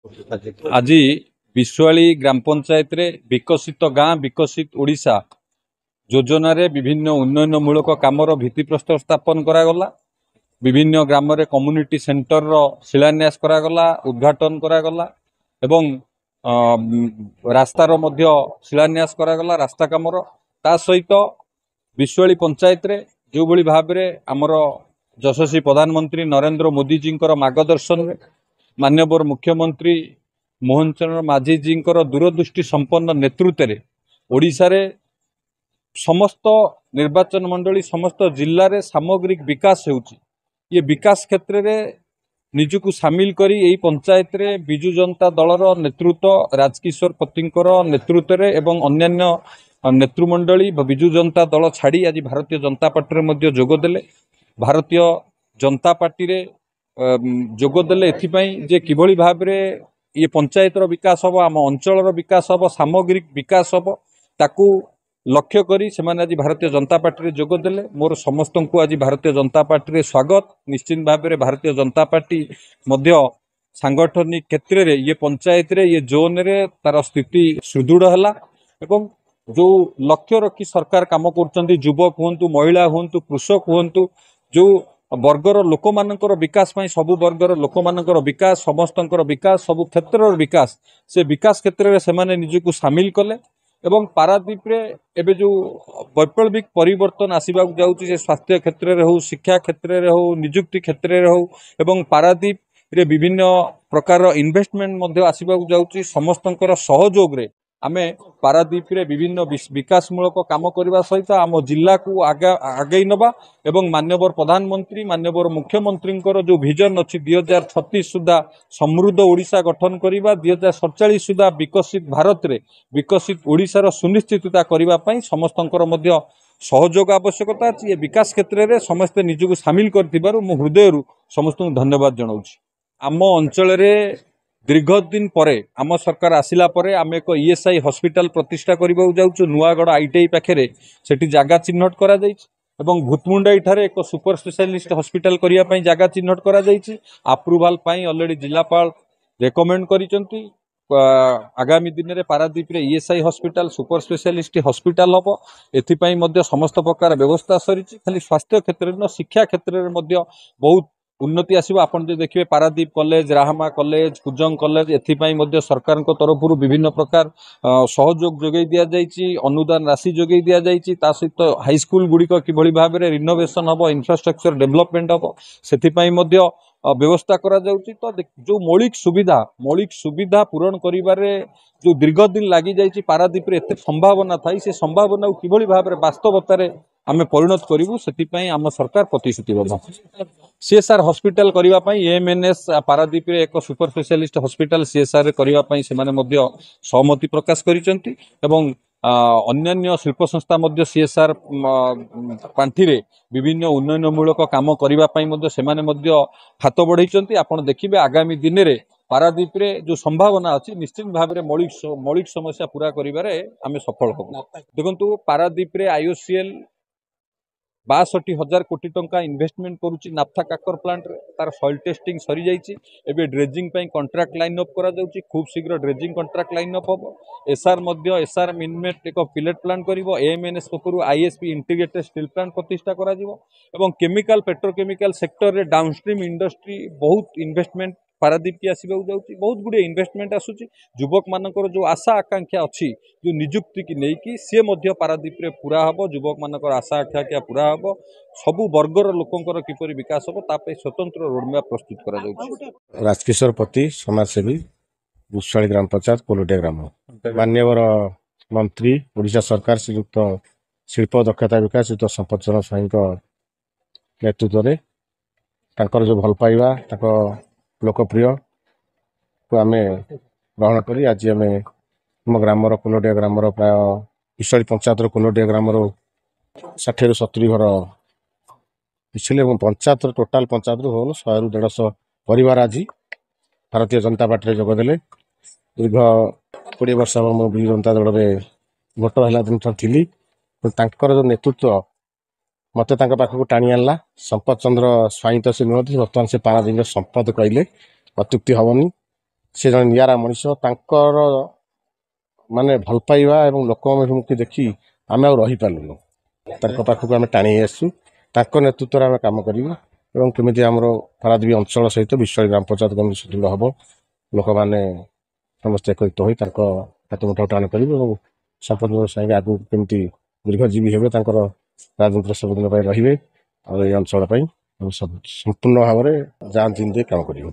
आज विश्वाली ग्राम पंचायत रे विकसित गाँ विकसित ओडिशा योजन विभिन्न उन्नयनमूलक कामर भित्तिप्रस्तर स्थापन करागला। विभिन्न ग्राम रे कम्युनिटी सेंटर रो शिलान्यास करागला, उद्घाटन करागला एवं रास्तार मध्य शिलान्यास करागला रास्ता कामर। ता सहित विश्वाली पंचायत रे जो भली भाव रे आमर यशस्वी प्रधानमंत्री नरेंद्र मोदी जी मार्गदर्शन रे माननीय मुख्यमंत्री मोहन चरण माझी जी दूरदृष्टि संपन्न नेतृत्व में ओडिशा रे समस्त निर्वाचन मंडली समस्त जिल्ला रे सामग्रिक विकास होउची। ये विकास क्षेत्र रे निजुकु सामिल करी एई पंचायत रे बिजु जनता दलर नेतृत्व राजकिशोर पतिंकर नेतृत्व रे एवं अन्यान्य नेतृमंडली बिजु जनता दल छाड़ी आज भारतीय जनता पार्टी रे मध्य जोग देले। भारतीय जनता पार्टी रे जोगदेले एथिपाई जे किभली भाव रे ये पंचायत विकास हम आम अंचल विकास हम सामग्रिक विकास हम ताकू लक्ष्य करी से आज भारतीय जनता पार्टी रे जोगदेले। मोर समस्त को आज भारतीय जनता पार्टी रे स्वागत। निश्चित भाव में भारतीय जनता पार्टी मध्य सांगठनिक क्षेत्र रे ये पंचायत रे ये जोन रे तार स्थिति सुदृढ़ है एवं जो लक्ष्य रखी सरकार काम कर युवक हूँ महिला हूँ कृषक हूँ जो वर्गर लोक मानकर विकास सबु वर्गर लोक मानकर विकास समस्तंकर विकास सबु क्षेत्र विकास से विकास क्षेत्र में से निजको सामिल कले एवं पारादीप रे एबे जो वैप्लविक परिवर्तन आसवा जाऊँगी से स्वास्थ्य क्षेत्र में हो शिक्षा क्षेत्र में हो निजुक्ति क्षेत्र में हो एवं पारादीप रे विभिन्न प्रकार इन्वेस्टमेंट आसवा जाऊँगी समस्तंकर सहयोग रे आमे पारादीप रे विभिन्न विकासमूलक काम करने सहित आम जिला को आगे नवा एवं माननीय प्रधानमंत्री माननीय मुख्यमंत्री जो विजन अच्छी 2036 सुधा समृद्ध ओडिशा गठन करवा 2047 सुधा विकसित भारत रे विकसित ओडिशार सुनिश्चितता करने समस्तंकर मध्य सहयोग आवश्यकता अच्छी। ये विकास क्षेत्र में समस्ते निजको सामिल कर हृदय समस्त धन्यवाद जनाऊँ। आम अंचल दीर्घ दिन परे आम सरकार आसिला परे आम एक ईएसआई हॉस्पिटल प्रतिष्ठा करबा जाउछु। नुआगढ़ आईटीआई पाखे सेठी जागा चिन्हट करा जाइछि एवं भूतमुंडाई ठारे एक सुपर स्पेशलिस्ट हॉस्पिटल करिया पई जागा चिन्हट करा जाइछि। अप्रूवल पई ऑलरेडी जिलापाल रेकमेंड करिसंती। आगामी दिन में पारादीप रे ESI hospital super specialist hospital हम एथिपाई मध्य समस्त प्रकार व्यवस्था सरिछि। खाली स्वास्थ्य क्षेत्र में शिक्षा क्षेत्र में मध्य बहुत उन्नति आसो। आपन जो देखिए Paradip college Rahama college Kujang college एथिपाई मध्य सरकार तरफ विभिन्न प्रकार सहयोग जोगई दिया जाइछि, अनुदान राशि जोगई दिया जाइछि। ता सहित हाईस्कूल गुड़िक किभली भाव में रिनोवेशन हम इंफ्रास्ट्रक्चर डेवलपमेंट हम सेथिपाई मध्य व्यवस्था करा जाउछि। तो जो मौलिक सुविधा पूरण करिबारे जो दीर्घ दिन लगी जाइछि पारादीप रे एते संभावना थाई से संभावना किभली भाव में वास्तवता रे आमे परिणत करिवु सेथिपाई आम सरकार प्रतिश्रुतिबद्ध। सीएसआर हॉस्पिटल करिवा पई एएमएनएस पारादीप रे एक सुपर स्पेशलिस्ट हॉस्पिटल सीएसआर करिवा पई से माने मध्य सहमति प्रकाश करिसंती एवं अन्यान्य शिल्प संस्था मध्य सीएसआर पांठी रे विभिन्न उन्नयनमूलक काम करिवा पई मध्य से माने मध्य हाथ बढ़ाइछंती। आपण देखिबे आगामी दिन रे पारादीप रे जो संभावना अच्छी निश्चित भाव में मौलिक समस्या पूरा करिबारे आमे सफल होबो। देखंतु पारादीप रे आईओसीएल 62,000 कोटी टंका इन्वेस्टमेंट करुच्ची नाफ्था काकर प्लांट रे। तार सॉइल टेस्टिंग सरी जाइए। एबे ड्रेजिंग पई कॉन्ट्रैक्ट लाइन अप करा जाउची। खूब शीघ्र ड्रेजिंग कॉन्ट्रैक्ट लाइन अप हो। एसआर मिनमेट एक पिलेट प्लांट करिवो। एएमएनएस पकरू आईएसपी इंटीग्रेटेड स्टील प्लांट प्रतिष्ठा करा जिवो एवं केमिकल पेट्रोकेमिकल सेक्टर रे डाउनस्ट्रीम इंडस्ट्री बहुत इन्वेस्टमेंट पारादीप की आसवा जाऊँगी। बहुत गुड़े इन्वेस्टमेंट आसूची। युवक मानकर जो आशा आकांक्षा अच्छी जो निजुक्ति की लेकिन सी मध्य पारादीप रे पूरा हम युवक मानकर आशा आकांक्षा पूरा हम सबु वर्गर लोकंकर किपरि विकास हम तापे स्वतंत्र रोडमैप प्रस्तुत करा जाउछि। राजकिशोर पति समाजसेवी विश्वाली ग्राम पंचायत कोलोटिया ग्राम माननीय मंत्री ओडिशा सरकार श्रीयुक्त शिल्प दक्षता विकास युक्त संपत चरण स्वाई नेतृत्व में तांकर जो भल पाइबा लोकप्रिय को आम ग्रहण करी आज आम आम ग्रामर कोलोटिया ग्रामर प्राय विश्वाली पंचायत कोलोटिया ग्रामर 60 ରୁ 70 घर पिछले पंचायत टोटाल पंचायत हो 100 ରୁ 150 परिवार आज भारतीय जनता पार्टी जोगदेले। दीर्घ 20 वर्ष हम विजु जनता दल में भोटर है दिन थी जो नेतृत्व मत पाखक टाणी आनला। संपत चंद्र स्वाई तो से नुहति बर्तमान से पारादीप संपद कहले अत्युक्ति हेनी। ସେ ଜଣେ ନିଆରା ମଣିଷ। ତାଙ୍କର ମାନେ ଭଲ ପାଇବା ଏବଂ ଲୋକମାନଙ୍କୁ ଦେଖି ଆମେ ଆଉ ରହିପାରିଲୁନୁ। ତାଙ୍କ ପାଖକୁ ଆମେ ଟାଣି ଆସିଛୁ। ତାଙ୍କ ନେତୃତ୍ୱରେ ଆମେ କାମ କରିବୁ ଏବଂ କେମିତି ଆମର ପାରାଦ୍ୱୀପ ଅଞ୍ଚଳ ସହିତ ବିଶ୍ୱାଳ ଗ୍ରାମ ପଞ୍ଚାୟତ କେମିତି ସୁଦୃଢ଼ ହେବ, ଲୋକମାନେ ସମସ୍ତେ ଏକତ୍ରିତ ହୋଇ ତାଙ୍କ ହାତ ମୁଠାକୁ ଟାଣି କରିବୁ ଏବଂ ସମ୍ପୂର୍ଣ୍ଣ ସାଙ୍ଗେ ଆଗକୁ କେମିତି ଦୀର୍ଘଜୀବୀ ହେବେ, ତାଙ୍କର ରାଜନୀତିରେ ସବୁଦିନ ପାଇଁ ରହିବେ ଆଉ ଏଇ ଅଞ୍ଚଳ ପାଇଁ ସମ୍ପୂର୍ଣ୍ଣ ଭାବରେ ଯାଞ୍ଚ ଦେଇ କାମ କରିବୁ।